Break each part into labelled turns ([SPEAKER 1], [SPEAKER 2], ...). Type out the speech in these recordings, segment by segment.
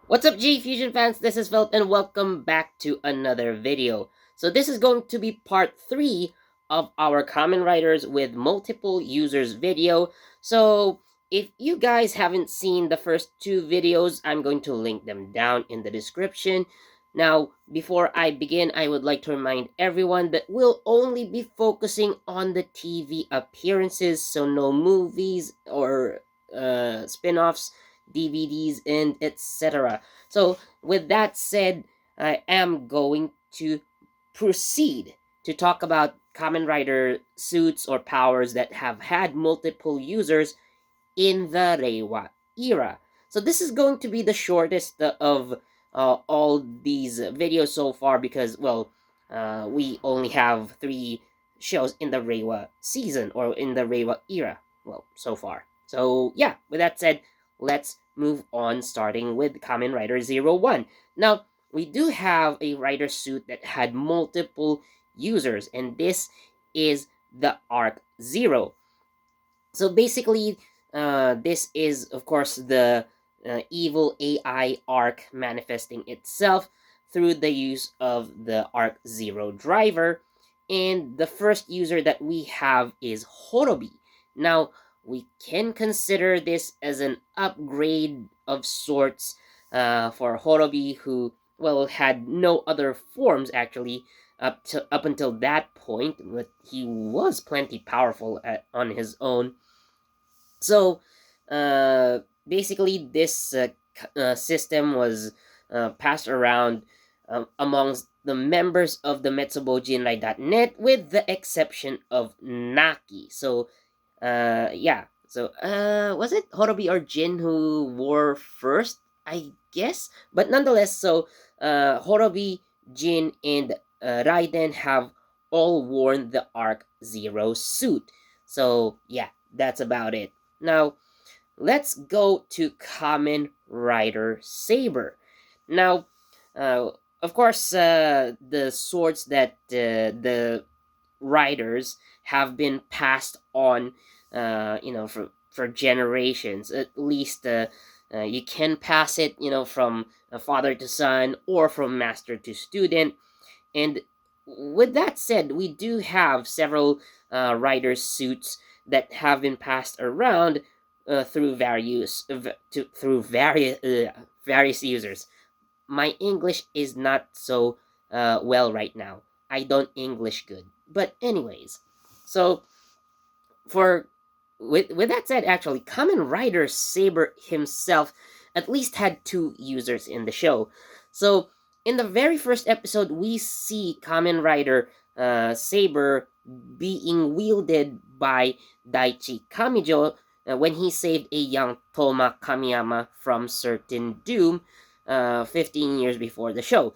[SPEAKER 1] What's up, JEFusion fans? This is Philip, and welcome back to another video. So this is going to be part 3 of our Kamen Riders with multiple users video. So if you guys haven't seen the first two videos, I'm going to link them down in the description. Now, before I begin, I would like to remind everyone that we'll only be focusing on the TV appearances, so no movies or spin-offs, DVDs, and etc. So, with that said, I am going to proceed to talk about Kamen Rider suits or powers that have had multiple users in the Reiwa era. So, this is going to be the shortest of all these videos so far because, well, we only have 3 shows in the Reiwa season or in the Reiwa era. Well, so far. So, yeah, with that said, let's move on starting with Kamen Rider Zero One. Now, we do have a rider suit that had multiple users, and this is the Arc Zero. So basically, this is, of course, the evil AI Arc manifesting itself through the use of the Arc Zero driver. And the first user that we have is Horubi. Now, we can consider this as an upgrade of sorts for Horubi, who, well, had no other forms actually up until that point, but he was plenty powerful on his own. So, basically, this system was passed around amongst the members of the Metsubojinrai.net, with the exception of Naki. So, yeah. So, was it Horobi or Jin who wore first? I guess. But nonetheless, so Horobi, Jin, and Raiden have all worn the Arc Zero suit. So, yeah, that's about it. Now, let's go to Kamen Rider Saber. Now, uh, of course, the swords that the riders have been passed on, for generations. At least, you can pass it, from father to son or from master to student. And with that said, we do have several rider suits that have been passed around through various users. My English is not so well right now. I don't English good. But anyways, so for with that said, actually, Kamen Rider Saber himself at least had 2 users in the show. So in the very first episode, we see Kamen Rider Saber being wielded by Daichi Kamijo when he saved a young Toma Kamiyama from certain doom 15 years before the show.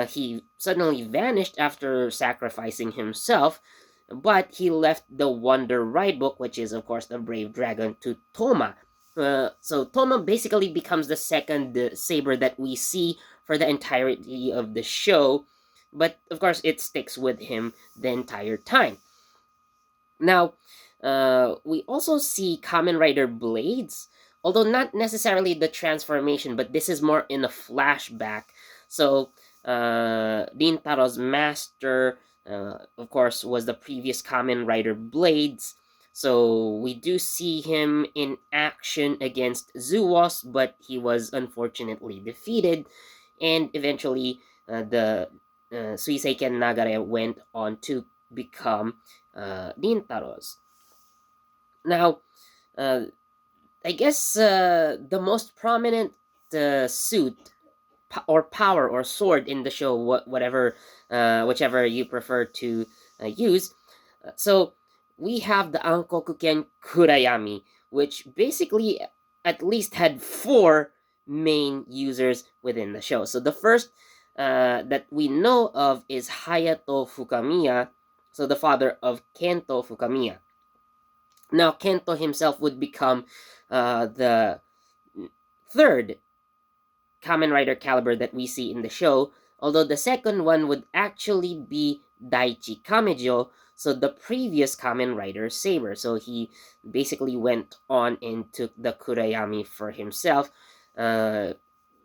[SPEAKER 1] He suddenly vanished after sacrificing himself, but he left the Wonder Ride book, which is, of course, the Brave Dragon, to Toma. So Toma basically becomes the second Saber that we see for the entirety of the show, but of course it sticks with him the entire time. Now, we also see Kamen Rider Blades, although not necessarily the transformation, but this is more in a flashback. So, Rintaro's master, of course, was the previous Kamen Rider Blades. So, we do see him in action against Zuos, but he was unfortunately defeated, and eventually, the Suiseiken Nagare went on to become Rintaro's. Now, uh, I guess the most prominent suit or power or sword in the show, whichever you prefer to use. So we have the Ankokuken Kurayami, which basically at least had 4 main users within the show. So the first that we know of is Hayato Fukamiya, so the father of Kento Fukamiya. Now, Kento himself would become the third Kamen Rider caliber that we see in the show, although the second one would actually be Daichi Kamejo, so the previous Kamen Rider Saber. So he basically went on and took the Kurayami for himself.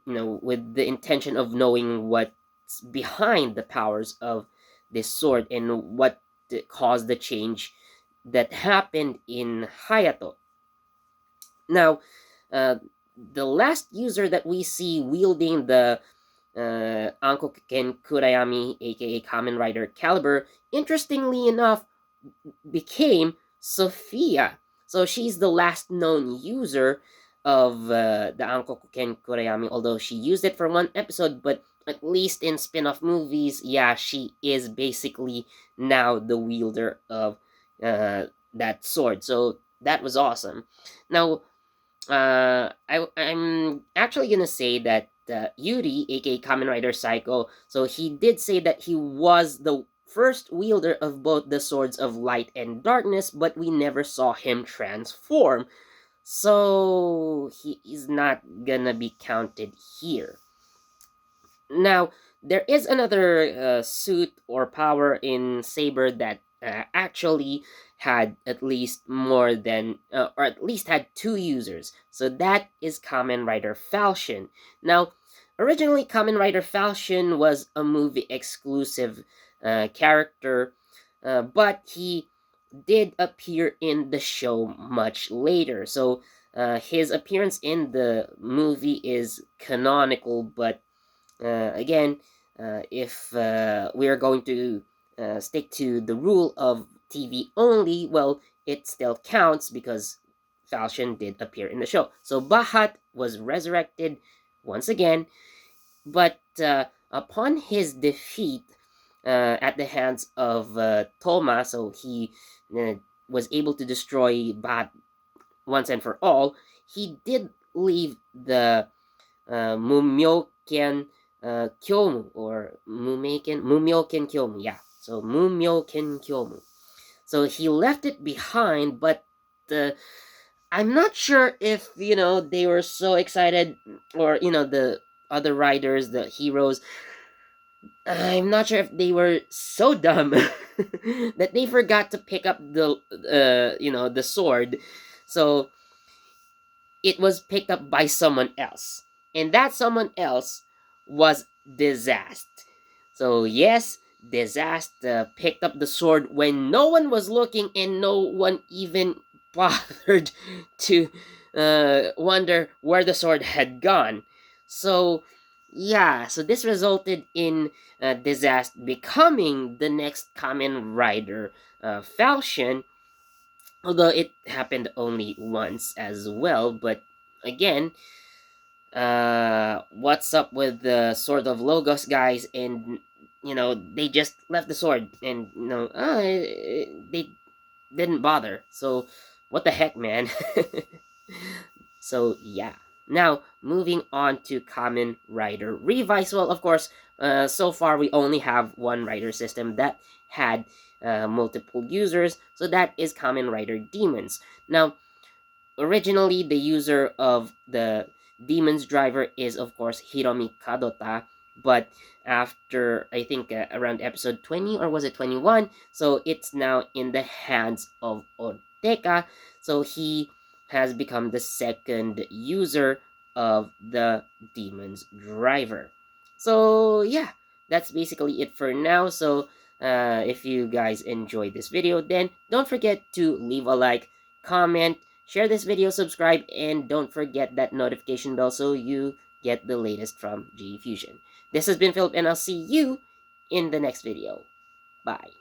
[SPEAKER 1] with the intention of knowing what's behind the powers of this sword and what caused the change that happened in Hayato. Now, the last user that we see wielding the Ankoken Kurayami, aka Kamen Rider Caliber, interestingly enough, became Sophia. So she's the last known user of the Ankoken Kurayami, although she used it for one episode, but at least in spin-off movies, yeah, she is basically now the wielder of that sword. So that was awesome. Now, I'm actually gonna say that Yuri, aka Kamen Rider Psycho, so he did say that he was the first wielder of both the swords of light and darkness, but we never saw him transform. So he is not gonna be counted here. Now, there is another suit or power in Saber that actually had at least more than, or at least had two users. So that is Kamen Rider Falchion. Now, originally, Kamen Rider Falchion was a movie exclusive character, but he did appear in the show much later. So his appearance in the movie is canonical, but again, if we are going to stick to the rule of TV only, well, it still counts because Falchion did appear in the show. So Bahat was resurrected once again, but upon his defeat at the hands of Toma, so he was able to destroy Bahat once and for all, he did leave the Mumyoken Kyomu, or Mumyoken Kyomu, yeah. So Mumyoken Kyomu. So he left it behind, but I'm not sure if they were so excited, or the other riders, the heroes. I'm not sure if they were so dumb that they forgot to pick up the sword. So it was picked up by someone else. And that someone else was Disaster. So yes, Disaster picked up the sword when no one was looking and no one even bothered to wonder where the sword had gone. So yeah, so this resulted in Disaster becoming the next Kamen Rider Falchion, although it happened only once as well. But again, what's up with the Sword of Logos guys? And they just left the sword, and they didn't bother. So what the heck, man? So yeah. Now moving on to Kamen Rider Revice. Well, of course, so far we only have one rider system that had multiple users, so that is Kamen Rider Demons. Now, originally the user of the Demons driver is of course Hiromi Kadota, but after I think around episode 20, or was it 21, so it's now in the hands of Ortega, so he has become the second user of the Demons driver. So yeah, that's basically it for now. So if you guys enjoyed this video, then don't forget to leave a like, comment, share this video, subscribe, and don't forget that notification bell so you get the latest from JEFusion. This has been Philip, and I'll see you in the next video. Bye.